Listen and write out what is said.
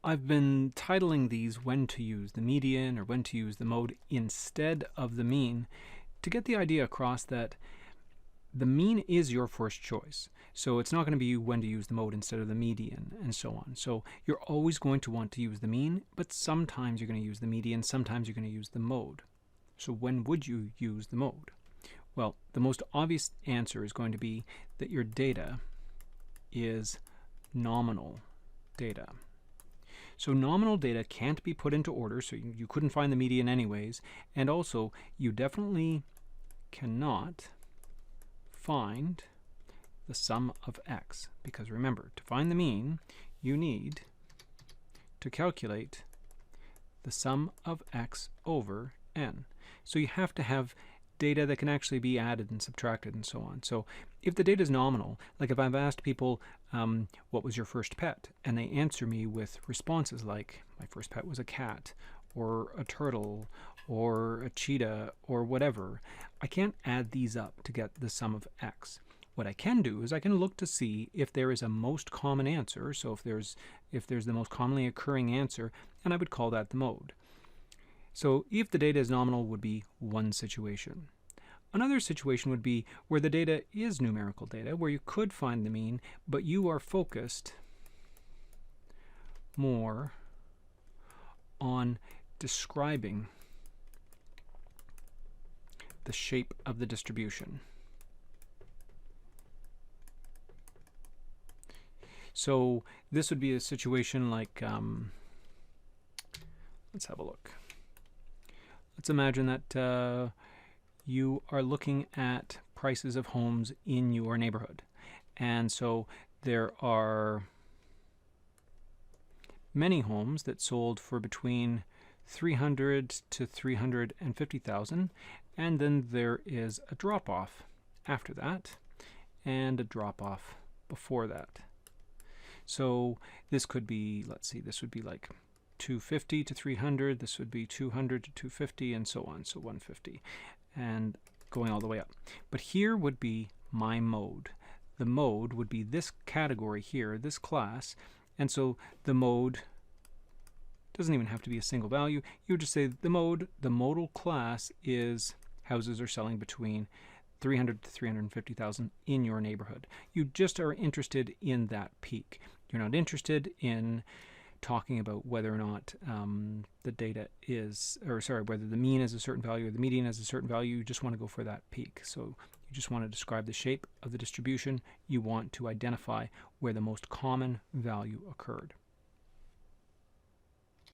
I've been titling these when to use the median or when to use the mode instead of the mean to get the idea across that the mean is your first choice. So it's not going to be when to use the mode instead of the median and so on. So you're always going to want to use the mean, but sometimes you're going to use the median, sometimes you're going to use the mode. So when would you use the mode? Well, the most obvious answer is going to be that your data is nominal data. So nominal data can't be put into order, so you couldn't find the median anyways, and also you definitely cannot find the sum of x, because remember, to find the mean you need to calculate the sum of x over n. So you have to have data that can actually be added and subtracted and so on. So if the data is nominal, like if I've asked people what was your first pet, and they answer me with responses like my first pet was a cat or a turtle or a cheetah or whatever, I can't add these up to get the sum of x. What I can do is I can look to see if there is a most common answer, so if there's the most commonly occurring answer, and I would call that the mode. So if the data is nominal would be one situation. Another situation would be where the data is numerical data, where you could find the mean, but you are focused more on describing the shape of the distribution. So this would be a situation like, let's have a look. Let's imagine that you are looking at prices of homes in your neighborhood. And so there are many homes that sold for between 300 to 350,000, and then there is a drop-off after that and a drop-off before that. So this could be, let's see, this would be like 250 to 300, this would be 200 to 250, and so on, so 150, and going all the way up. But here would be my mode. The mode would be this category here, this class, and so the mode doesn't even have to be a single value. You would just say the mode, the modal class is houses are selling between 300 to 350,000 in your neighborhood. You just are interested in that peak. You're not interested in talking about whether or not the data is, or sorry, whether the mean is a certain value or the median is a certain value. You just want to go for that peak. So you just want to describe the shape of the distribution. You want to identify where the most common value occurred.